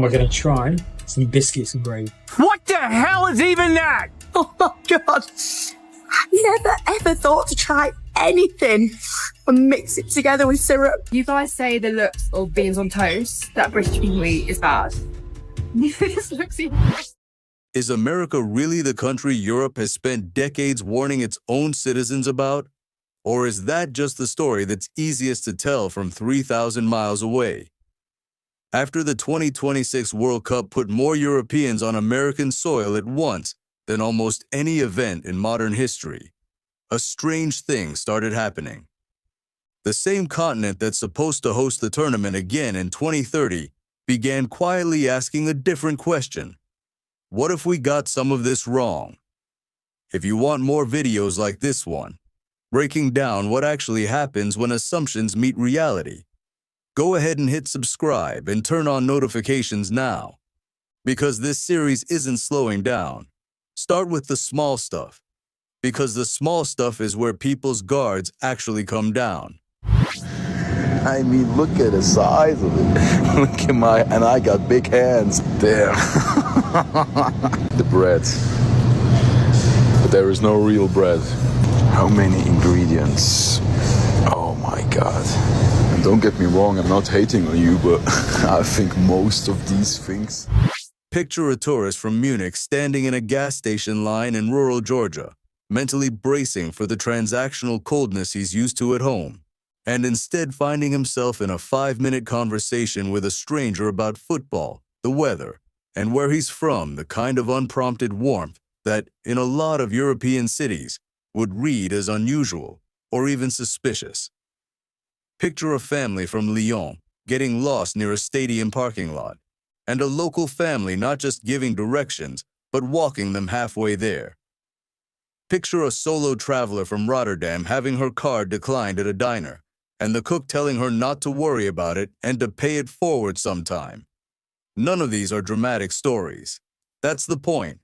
we're going to try some biscuits and gravy. What the hell is even that? Oh my God. I've never ever thought to try anything and mix it together with syrup. You guys say the looks of beans on toast that British people eat is bad. This looks even worse. Is America really the country Europe has spent decades warning its own citizens about? Or is that just the story that's easiest to tell from 3,000 miles away? After the 2026 World Cup put more Europeans on American soil at once than almost any event in modern history, a strange thing started happening. The same continent that's supposed to host the tournament again in 2030 began quietly asking a different question. What if we got some of this wrong? If you want more videos like this one, breaking down what actually happens when assumptions meet reality, go ahead and hit subscribe and turn on notifications now. Because this series isn't slowing down. Start with the small stuff, because the small stuff is where people's guards actually come down. I mean, look at the size of it. Look at and I got big hands. Damn. The bread. But there is no real bread. How many ingredients? Oh my God. And don't get me wrong, I'm not hating on you, but I think most of these things. Picture a tourist from Munich standing in a gas station line in rural Georgia, mentally bracing for the transactional coldness he's used to at home, and instead finding himself in a 5-minute conversation with a stranger about football, the weather, and where he's from, the kind of unprompted warmth that, in a lot of European cities, would read as unusual or even suspicious. Picture a family from Lyon getting lost near a stadium parking lot, and a local family not just giving directions, but walking them halfway there. Picture a solo traveler from Rotterdam having her card declined at a diner, and the cook telling her not to worry about it and to pay it forward sometime. None of these are dramatic stories. That's the point.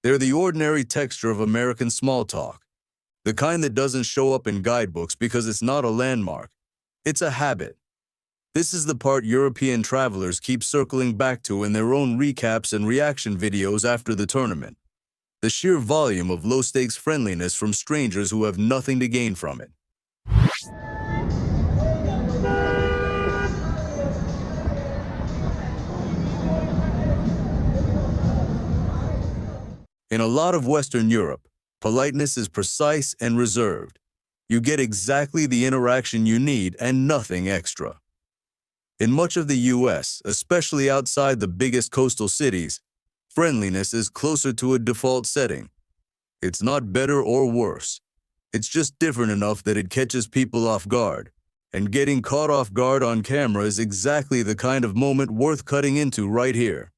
They're the ordinary texture of American small talk, the kind that doesn't show up in guidebooks because it's not a landmark. It's a habit. This is the part European travelers keep circling back to in their own recaps and reaction videos after the tournament. The sheer volume of low-stakes friendliness from strangers who have nothing to gain from it. In a lot of Western Europe, politeness is precise and reserved. You get exactly the interaction you need and nothing extra. In much of the US, especially outside the biggest coastal cities, friendliness is closer to a default setting. It's not better or worse. It's just different enough that it catches people off guard. And getting caught off guard on camera is exactly the kind of moment worth cutting into right here.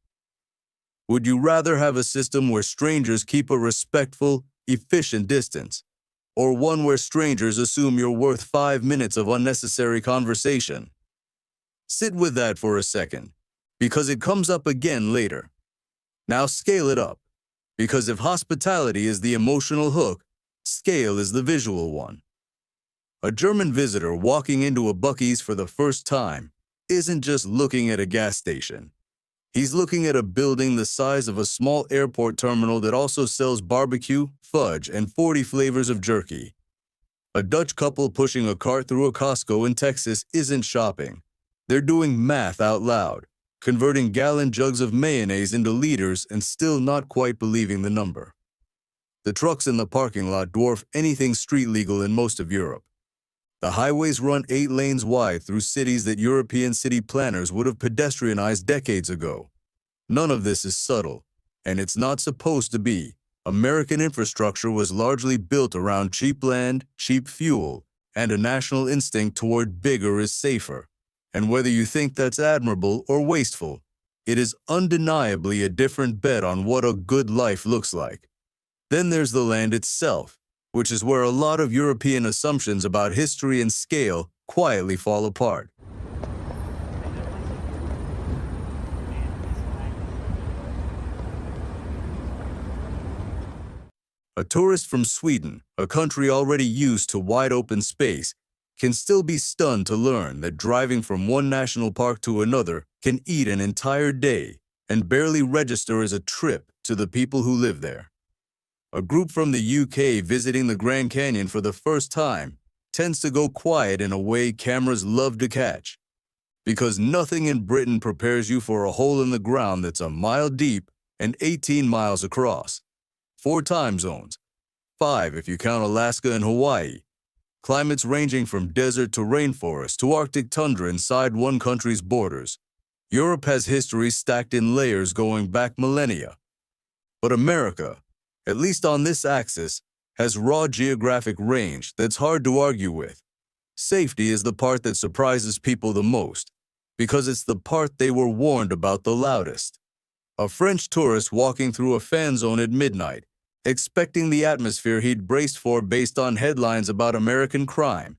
Would you rather have a system where strangers keep a respectful, efficient distance, or one where strangers assume you're worth 5 minutes of unnecessary conversation? Sit with that for a second, because it comes up again later. Now scale it up, because if hospitality is the emotional hook, scale is the visual one. A German visitor walking into a Buc-ee's for the first time isn't just looking at a gas station. He's looking at a building the size of a small airport terminal that also sells barbecue, fudge, and 40 flavors of jerky. A Dutch couple pushing a cart through a Costco in Texas isn't shopping. They're doing math out loud, converting gallon jugs of mayonnaise into liters and still not quite believing the number. The trucks in the parking lot dwarf anything street legal in most of Europe. The highways run 8 lanes wide through cities that European city planners would have pedestrianized decades ago. None of this is subtle, and it's not supposed to be. American infrastructure was largely built around cheap land, cheap fuel, and a national instinct toward bigger is safer. And whether you think that's admirable or wasteful, it is undeniably a different bet on what a good life looks like. Then there's the land itself, which is where a lot of European assumptions about history and scale quietly fall apart. A tourist from Sweden, a country already used to wide open space, can still be stunned to learn that driving from one national park to another can eat an entire day and barely register as a trip to the people who live there. A group from the UK visiting the Grand Canyon for the first time tends to go quiet in a way cameras love to catch, because nothing in Britain prepares you for a hole in the ground that's a mile deep and 18 miles across. 4 time zones, 5 if you count Alaska and Hawaii. Climates ranging from desert to rainforest to Arctic tundra inside one country's borders. Europe has history stacked in layers going back millennia. But America, at least on this axis, has raw geographic range that's hard to argue with. Safety is the part that surprises people the most, because it's the part they were warned about the loudest. A French tourist walking through a fan zone at midnight, expecting the atmosphere he'd braced for based on headlines about American crime,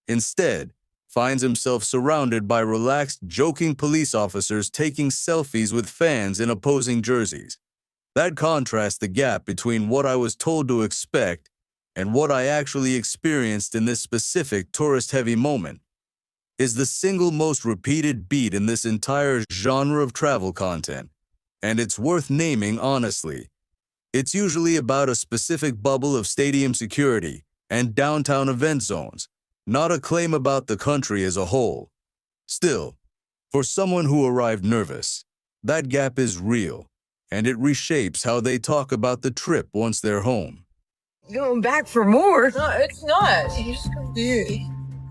instead finds himself surrounded by relaxed, joking police officers taking selfies with fans in opposing jerseys. That contrasts the gap between what I was told to expect and what I actually experienced in this specific tourist-heavy moment is the single most repeated beat in this entire genre of travel content, and it's worth naming honestly. It's usually about a specific bubble of stadium security and downtown event zones, not a claim about the country as a whole. Still, for someone who arrived nervous, that gap is real, and it reshapes how they talk about the trip once they're home. Going back for more? No, it's not. You just confused.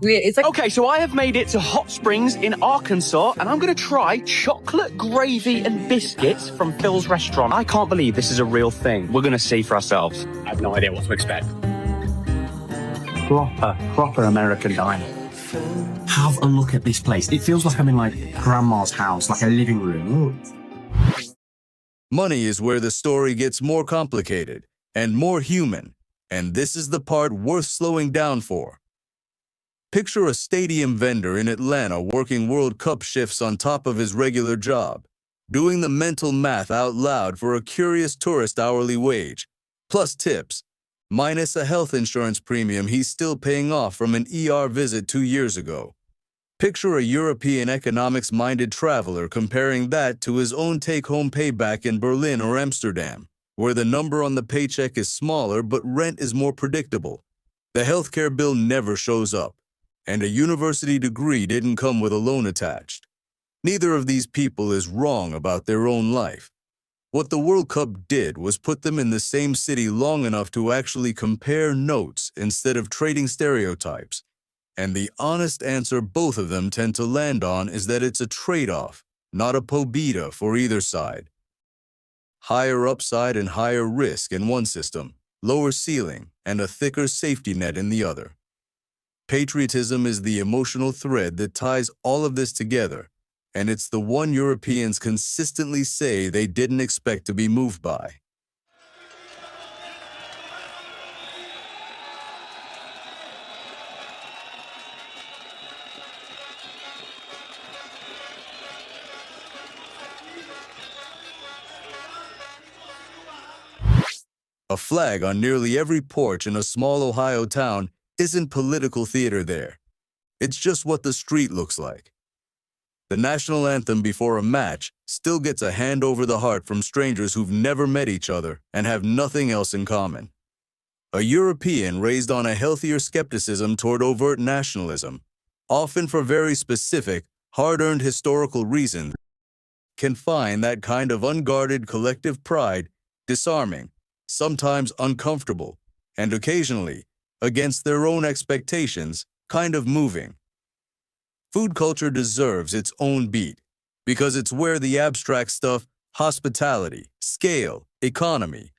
It's like Okay, so I have made it to Hot Springs in Arkansas, and I'm going to try chocolate gravy and biscuits from Phil's restaurant. I can't believe this is a real thing. We're going to see for ourselves. I have no idea what to expect. Proper American diner. Have a look at this place. It feels like I'm in like grandma's house, like a living room. Money is where the story gets more complicated and more human, and this is the part worth slowing down for. Picture a stadium vendor in Atlanta working World Cup shifts on top of his regular job, doing the mental math out loud for a curious tourist hourly wage, plus tips, minus a health insurance premium he's still paying off from an ER visit 2 years ago. Picture a European economics-minded traveler comparing that to his own take-home payback in Berlin or Amsterdam, where the number on the paycheck is smaller but rent is more predictable. The healthcare bill never shows up, and a university degree didn't come with a loan attached. Neither of these people is wrong about their own life. What the World Cup did was put them in the same city long enough to actually compare notes instead of trading stereotypes. And the honest answer both of them tend to land on is that it's a trade-off, not a pobeda for either side. Higher upside and higher risk in one system, lower ceiling, and a thicker safety net in the other. Patriotism is the emotional thread that ties all of this together, and it's the one Europeans consistently say they didn't expect to be moved by. A flag on nearly every porch in a small Ohio town isn't political theater there. It's just what the street looks like. The national anthem before a match still gets a hand over the heart from strangers who've never met each other and have nothing else in common. A European raised on a healthier skepticism toward overt nationalism, often for very specific, hard-earned historical reasons, can find that kind of unguarded collective pride disarming, sometimes uncomfortable, and occasionally, against their own expectations, kind of moving. Food culture deserves its own beat, because it's where the abstract stuff, hospitality, scale, economy,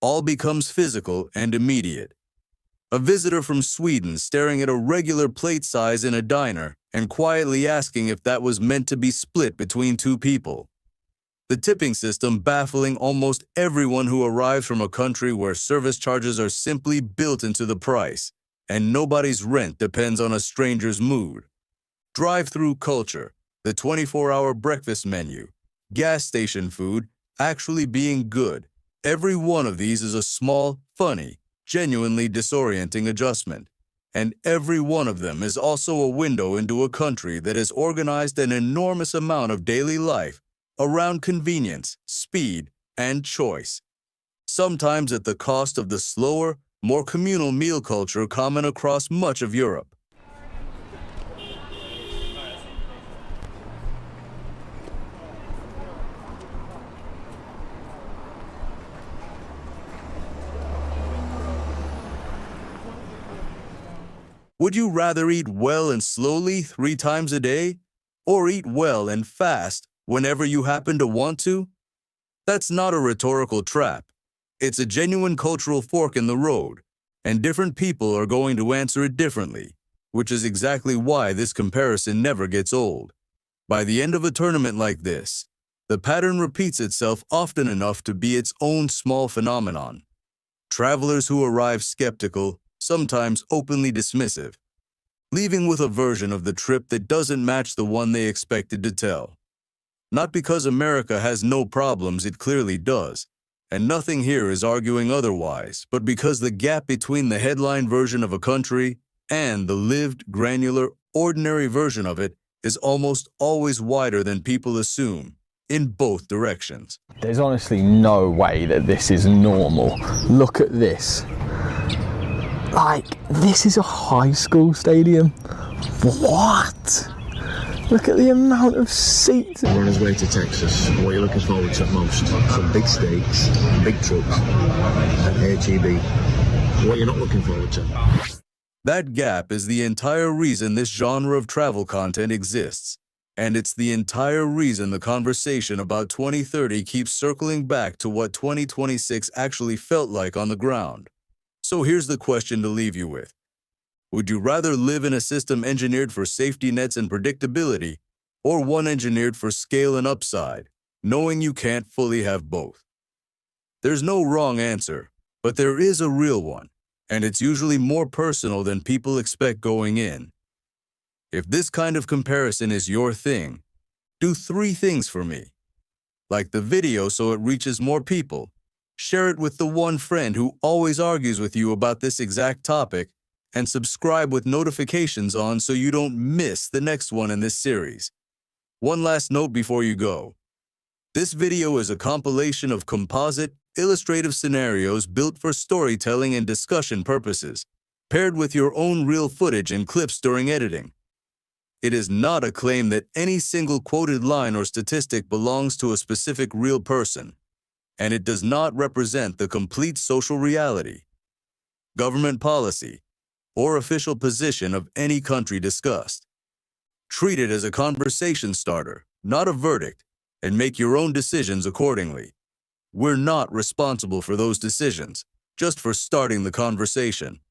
all becomes physical and immediate. A visitor from Sweden staring at a regular plate size in a diner and quietly asking if that was meant to be split between 2 people. The tipping system baffling almost everyone who arrives from a country where service charges are simply built into the price, and nobody's rent depends on a stranger's mood. Drive-through culture, the 24-hour breakfast menu, gas station food actually being good. Every one of these is a small, funny, genuinely disorienting adjustment. And every one of them is also a window into a country that has organized an enormous amount of daily life around convenience, speed, and choice, sometimes at the cost of the slower, more communal meal culture common across much of Europe. Would you rather eat well and slowly 3 times a day, or eat well and fast whenever you happen to want to? That's not a rhetorical trap. It's a genuine cultural fork in the road, and different people are going to answer it differently, which is exactly why this comparison never gets old. By the end of a tournament like this, the pattern repeats itself often enough to be its own small phenomenon. Travelers who arrive skeptical, sometimes openly dismissive, leaving with a version of the trip that doesn't match the one they expected to tell. Not because America has no problems, it clearly does, and nothing here is arguing otherwise, but because the gap between the headline version of a country and the lived, granular, ordinary version of it is almost always wider than people assume, in both directions. There's honestly no way that this is normal. Look at this. Like, this is a high school stadium. What? Look at the amount of seats. We're on his way to Texas. What are you looking forward to most? Some big steaks, big trucks, and HEB. What are you not looking forward to? That gap is the entire reason this genre of travel content exists. And it's the entire reason the conversation about 2030 keeps circling back to what 2026 actually felt like on the ground. So here's the question to leave you with. Would you rather live in a system engineered for safety nets and predictability, or one engineered for scale and upside, knowing you can't fully have both? There's no wrong answer, but there is a real one, and it's usually more personal than people expect going in. If this kind of comparison is your thing, do 3 things for me. Like the video so it reaches more people. Share it with the one friend who always argues with you about this exact topic, and subscribe with notifications on so you don't miss the next one in this series. One last note before you go. This video is a compilation of composite, illustrative scenarios built for storytelling and discussion purposes, paired with your own real footage and clips during editing. It is not a claim that any single quoted line or statistic belongs to a specific real person, and it does not represent the complete social reality, government policy, or official position of any country discussed. Treat it as a conversation starter, not a verdict, and make your own decisions accordingly. We're not responsible for those decisions, just for starting the conversation.